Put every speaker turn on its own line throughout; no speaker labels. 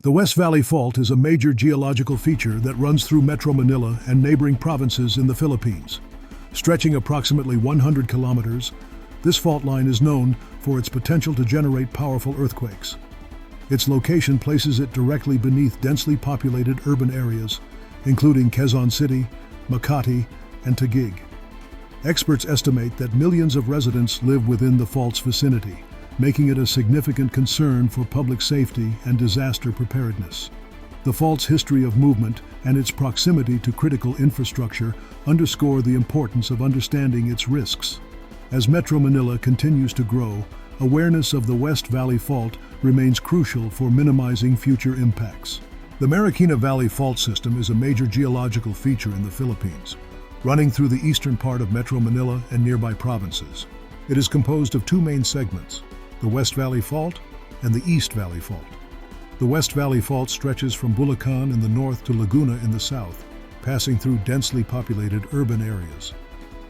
The West Valley Fault is a major geological feature that runs through Metro Manila and neighboring provinces in the Philippines. Stretching approximately 100 kilometers, this fault line is known for its potential to generate powerful earthquakes. Its location places it directly beneath densely populated urban areas, including Quezon City, Makati, and Taguig. Experts estimate that millions of residents live within the fault's vicinity, making it a significant concern for public safety and disaster preparedness. The fault's history of movement and its proximity to critical infrastructure underscore the importance of understanding its risks. As Metro Manila continues to grow, awareness of the West Valley Fault remains crucial for minimizing future impacts. The Marikina Valley Fault System is a major geological feature in the Philippines, running through the eastern part of Metro Manila and nearby provinces. It is composed of two main segments: the West Valley Fault and the East Valley Fault. The West Valley Fault stretches from Bulacan in the north to Laguna in the south, passing through densely populated urban areas.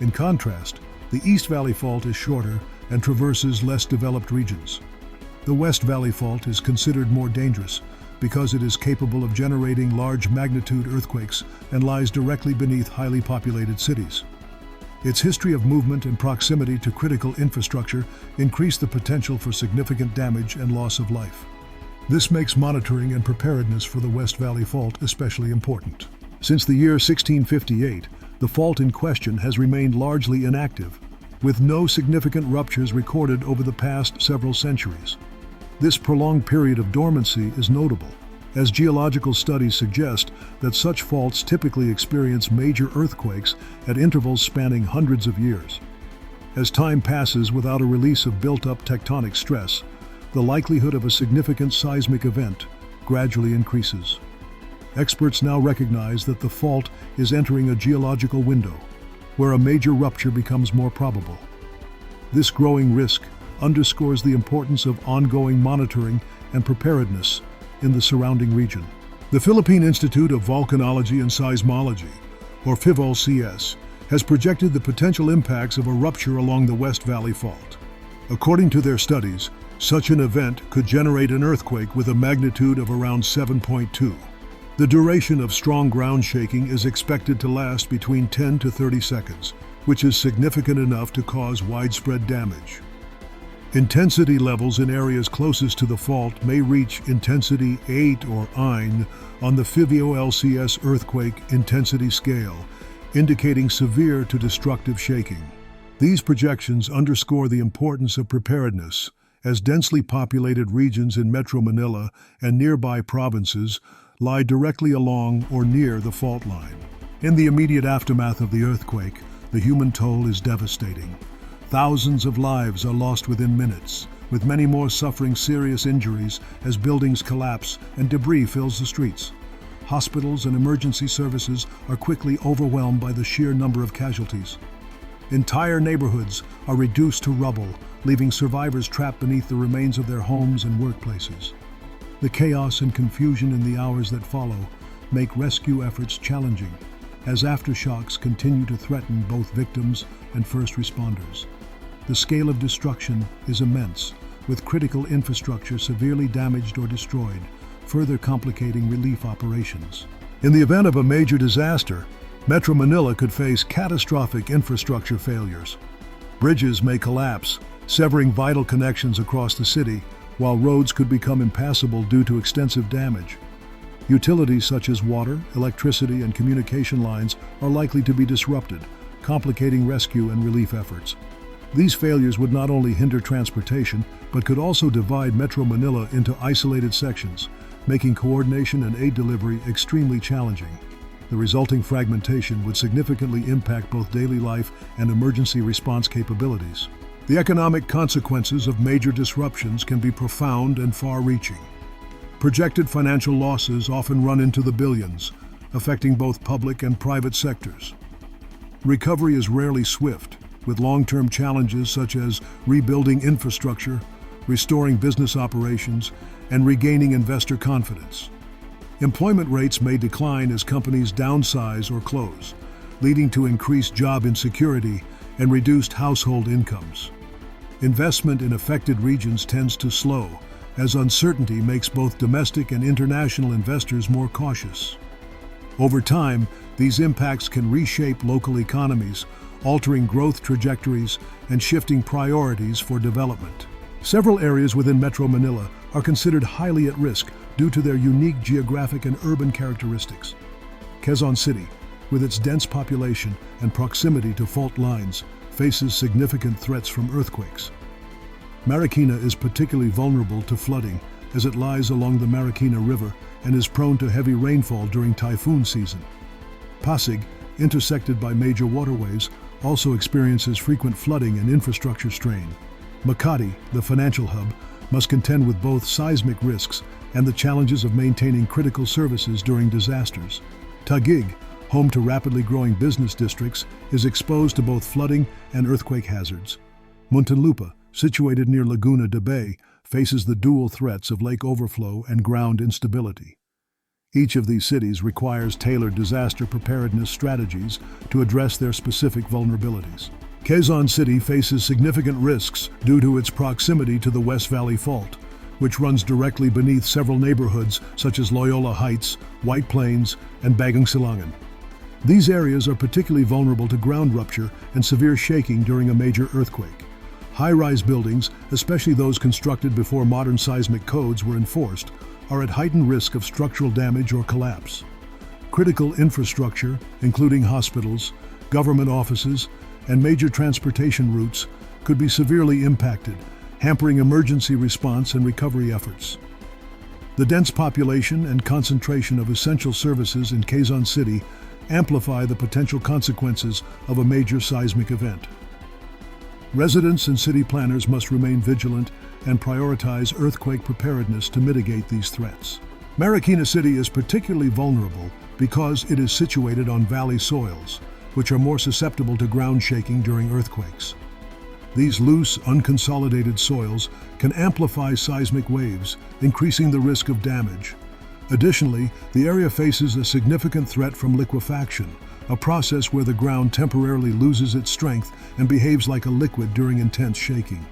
In contrast, the East Valley Fault is shorter and traverses less developed regions. The West Valley Fault is considered more dangerous because it is capable of generating large magnitude earthquakes and lies directly beneath highly populated cities. Its history of movement and proximity to critical infrastructure increase the potential for significant damage and loss of life. This makes monitoring and preparedness for the West Valley Fault especially important. Since the year 1658, the fault in question has remained largely inactive, with no significant ruptures recorded over the past several centuries. This prolonged period of dormancy is notable, as geological studies suggest that such faults typically experience major earthquakes at intervals spanning hundreds of years. As time passes without a release of built-up tectonic stress, the likelihood of a significant seismic event gradually increases. Experts now recognize that the fault is entering a geological window, where a major rupture becomes more probable. This growing risk underscores the importance of ongoing monitoring and preparedness in the surrounding region. The Philippine Institute of Volcanology and Seismology, or PHIVOLCS, has projected the potential impacts of a rupture along the West Valley Fault. According to their studies, such an event could generate an earthquake with a magnitude of around 7.2. The duration of strong ground shaking is expected to last between 10 to 30 seconds, which is significant enough to cause widespread damage. Intensity levels in areas closest to the fault may reach intensity 8 or 9 on the PHIVOLCS earthquake intensity scale, indicating severe to destructive shaking. These projections underscore the importance of preparedness, as densely populated regions in Metro Manila and nearby provinces lie directly along or near the fault line. In the immediate aftermath of the earthquake, the human toll is devastating. Thousands of lives are lost within minutes, with many more suffering serious injuries as buildings collapse and debris fills the streets. Hospitals and emergency services are quickly overwhelmed by the sheer number of casualties. Entire neighborhoods are reduced to rubble, leaving survivors trapped beneath the remains of their homes and workplaces. The chaos and confusion in the hours that follow make rescue efforts challenging, as aftershocks continue to threaten both victims and first responders. The scale of destruction is immense, with critical infrastructure severely damaged or destroyed, further complicating relief operations. In the event of a major disaster, Metro Manila could face catastrophic infrastructure failures. Bridges may collapse, severing vital connections across the city, while roads could become impassable due to extensive damage. Utilities such as water, electricity, and communication lines are likely to be disrupted, complicating rescue and relief efforts. These failures would not only hinder transportation, but could also divide Metro Manila into isolated sections, making coordination and aid delivery extremely challenging. The resulting fragmentation would significantly impact both daily life and emergency response capabilities. The economic consequences of major disruptions can be profound and far-reaching. Projected financial losses often run into the billions, affecting both public and private sectors. Recovery is rarely swift, with long-term challenges such as rebuilding infrastructure, restoring business operations, and regaining investor confidence. Employment rates may decline as companies downsize or close, leading to increased job insecurity and reduced household incomes. Investment in affected regions tends to slow, as uncertainty makes both domestic and international investors more cautious. Over time, these impacts can reshape local economies, altering growth trajectories and shifting priorities for development. Several areas within Metro Manila are considered highly at risk due to their unique geographic and urban characteristics. Quezon City, with its dense population and proximity to fault lines, faces significant threats from earthquakes. Marikina is particularly vulnerable to flooding as it lies along the Marikina River and is prone to heavy rainfall during typhoon season. Pasig, intersected by major waterways, also experiences frequent flooding and infrastructure strain. Makati, the financial hub, must contend with both seismic risks and the challenges of maintaining critical services during disasters. Taguig, home to rapidly growing business districts, is exposed to both flooding and earthquake hazards. Muntinlupa, situated near Laguna de Bay, faces the dual threats of lake overflow and ground instability. Each of these cities requires tailored disaster preparedness strategies to address their specific vulnerabilities. Quezon City faces significant risks due to its proximity to the West Valley Fault, which runs directly beneath several neighborhoods such as Loyola Heights, White Plains, and Bagong Silangan. These areas are particularly vulnerable to ground rupture and severe shaking during a major earthquake. High-rise buildings, especially those constructed before modern seismic codes were enforced, are at heightened risk of structural damage or collapse. Critical infrastructure, including hospitals, government offices, and major transportation routes, could be severely impacted, hampering emergency response and recovery efforts. The dense population and concentration of essential services in Quezon City amplify the potential consequences of a major seismic event. Residents and city planners must remain vigilant and prioritize earthquake preparedness to mitigate these threats. Marikina City is particularly vulnerable because it is situated on valley soils, which are more susceptible to ground shaking during earthquakes. These loose, unconsolidated soils can amplify seismic waves, increasing the risk of damage. Additionally, the area faces a significant threat from liquefaction, a process where the ground temporarily loses its strength and behaves like a liquid during intense shaking.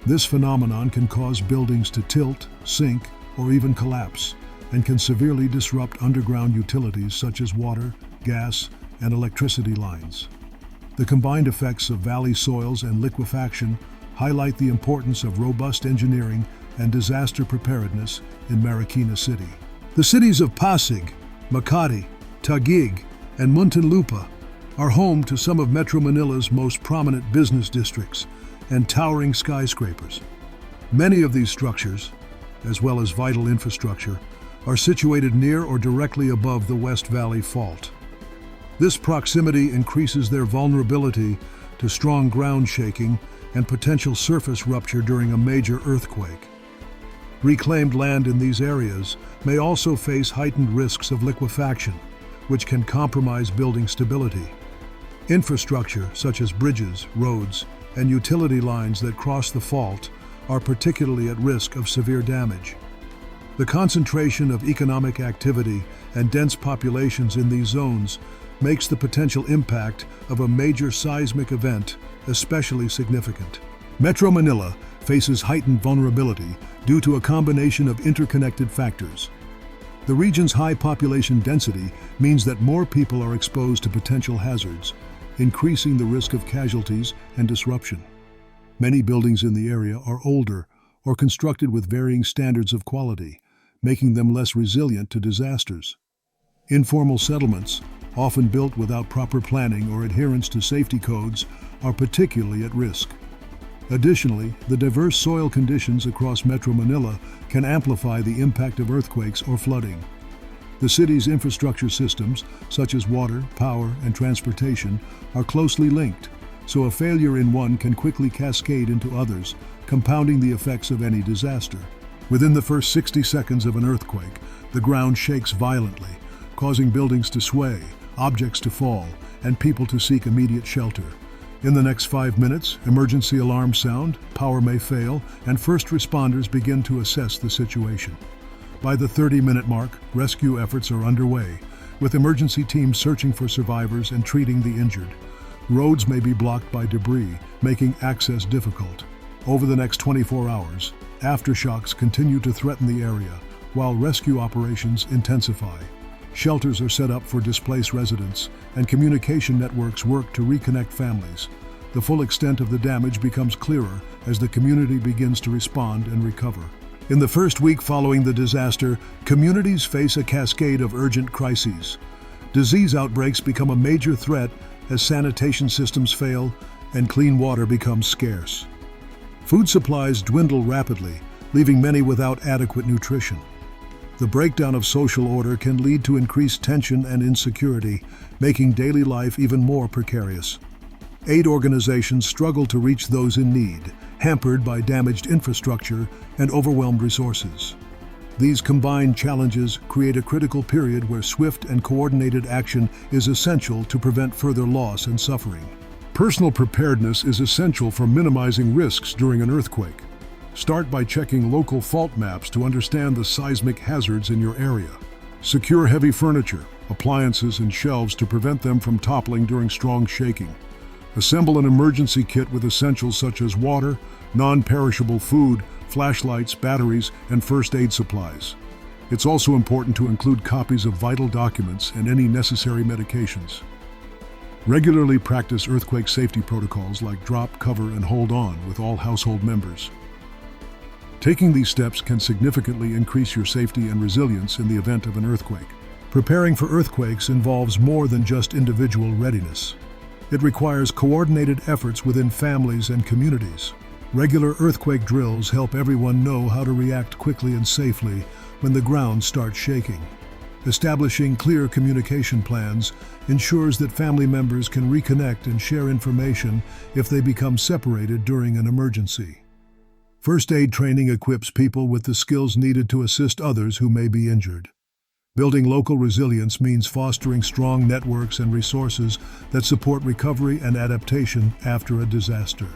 This phenomenon can cause buildings to tilt, sink, or even collapse, and can severely disrupt underground utilities such as water, gas, and electricity lines. The combined effects of valley soils and liquefaction highlight the importance of robust engineering and disaster preparedness in Marikina City. The cities of Pasig, Makati, Taguig, and Muntinlupa are home to some of Metro Manila's most prominent business districts and towering skyscrapers. Many of these structures, as well as vital infrastructure, are situated near or directly above the West Valley Fault. This proximity increases their vulnerability to strong ground shaking and potential surface rupture during a major earthquake. Reclaimed land in these areas may also face heightened risks of liquefaction, which can compromise building stability. Infrastructure such as bridges, roads, and utility lines that cross the fault are particularly at risk of severe damage. The concentration of economic activity and dense populations in these zones makes the potential impact of a major seismic event especially significant. Metro Manila faces heightened vulnerability due to a combination of interconnected factors. The region's high population density means that more people are exposed to potential hazards, increasing the risk of casualties and disruption. Many buildings in the area are older or constructed with varying standards of quality, making them less resilient to disasters. Informal settlements, often built without proper planning or adherence to safety codes, are particularly at risk. Additionally, the diverse soil conditions across Metro Manila can amplify the impact of earthquakes or flooding. The city's infrastructure systems, such as water, power, and transportation, are closely linked, so a failure in one can quickly cascade into others, compounding the effects of any disaster. Within the first 60 seconds of an earthquake, the ground shakes violently, causing buildings to sway, objects to fall, and people to seek immediate shelter. In the next 5 minutes, emergency alarms sound, power may fail, and first responders begin to assess the situation. By the 30-minute mark, rescue efforts are underway, with emergency teams searching for survivors and treating the injured. Roads may be blocked by debris, making access difficult. Over the next 24 hours, aftershocks continue to threaten the area, while rescue operations intensify. Shelters are set up for displaced residents, and communication networks work to reconnect families. The full extent of the damage becomes clearer as the community begins to respond and recover. In the first week following the disaster, communities face a cascade of urgent crises. Disease outbreaks become a major threat as sanitation systems fail and clean water becomes scarce. Food supplies dwindle rapidly, leaving many without adequate nutrition. The breakdown of social order can lead to increased tension and insecurity, making daily life even more precarious. Aid organizations struggle to reach those in need, hampered by damaged infrastructure and overwhelmed resources. These combined challenges create a critical period where swift and coordinated action is essential to prevent further loss and suffering. Personal preparedness is essential for minimizing risks during an earthquake. Start by checking local fault maps to understand the seismic hazards in your area. Secure heavy furniture, appliances, and shelves to prevent them from toppling during strong shaking. Assemble an emergency kit with essentials such as water, non-perishable food, flashlights, batteries, and first aid supplies. It's also important to include copies of vital documents and any necessary medications. Regularly practice earthquake safety protocols like drop, cover, and hold on with all household members. Taking these steps can significantly increase your safety and resilience in the event of an earthquake. Preparing for earthquakes involves more than just individual readiness. It requires coordinated efforts within families and communities. Regular earthquake drills help everyone know how to react quickly and safely when the ground starts shaking. Establishing clear communication plans ensures that family members can reconnect and share information if they become separated during an emergency. First aid training equips people with the skills needed to assist others who may be injured. Building local resilience means fostering strong networks and resources that support recovery and adaptation after a disaster.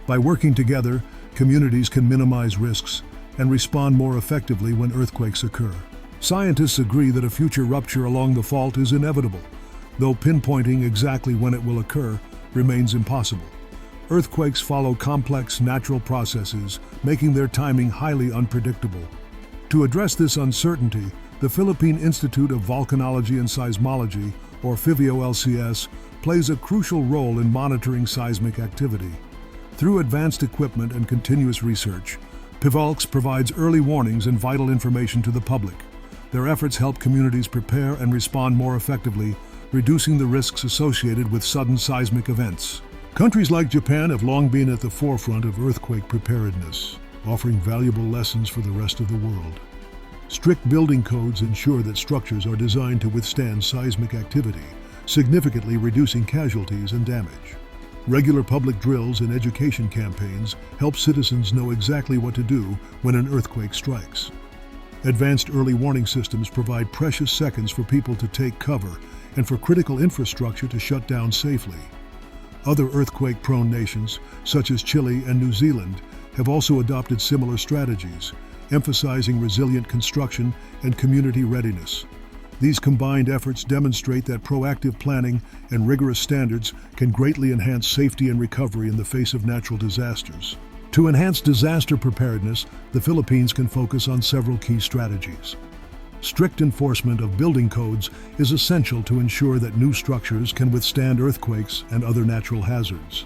By working together, communities can minimize risks and respond more effectively when earthquakes occur. Scientists agree that a future rupture along the fault is inevitable, though pinpointing exactly when it will occur remains impossible. Earthquakes follow complex natural processes, making their timing highly unpredictable. To address this uncertainty, the Philippine Institute of Volcanology and Seismology, or PHIVOLCS, plays a crucial role in monitoring seismic activity. Through advanced equipment and continuous research, PHIVOLCS provides early warnings and vital information to the public. Their efforts help communities prepare and respond more effectively, reducing the risks associated with sudden seismic events. Countries like Japan have long been at the forefront of earthquake preparedness, offering valuable lessons for the rest of the world. Strict building codes ensure that structures are designed to withstand seismic activity, significantly reducing casualties and damage. Regular public drills and education campaigns help citizens know exactly what to do when an earthquake strikes. Advanced early warning systems provide precious seconds for people to take cover and for critical infrastructure to shut down safely. Other earthquake-prone nations, such as Chile and New Zealand, have also adopted similar strategies, emphasizing resilient construction and community readiness. These combined efforts demonstrate that proactive planning and rigorous standards can greatly enhance safety and recovery in the face of natural disasters. To enhance disaster preparedness, the Philippines can focus on several key strategies. Strict enforcement of building codes is essential to ensure that new structures can withstand earthquakes and other natural hazards.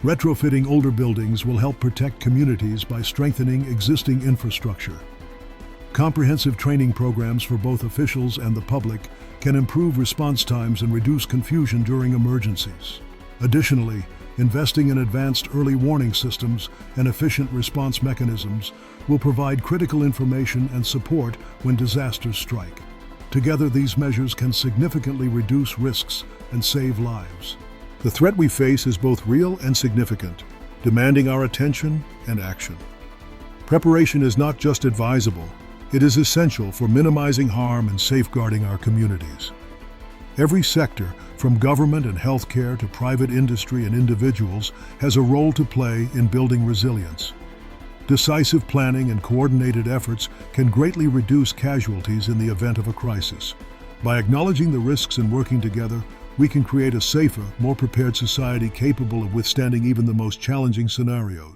Retrofitting older buildings will help protect communities by strengthening existing infrastructure. Comprehensive training programs for both officials and the public can improve response times and reduce confusion during emergencies. Additionally, investing in advanced early warning systems and efficient response mechanisms will provide critical information and support when disasters strike. Together, these measures can significantly reduce risks and save lives. The threat we face is both real and significant, demanding our attention and action. Preparation is not just advisable, it is essential for minimizing harm and safeguarding our communities. Every sector, from government and healthcare to private industry and individuals, has a role to play in building resilience. Decisive planning and coordinated efforts can greatly reduce casualties in the event of a crisis. By acknowledging the risks and working together, we can create a safer, more prepared society capable of withstanding even the most challenging scenarios.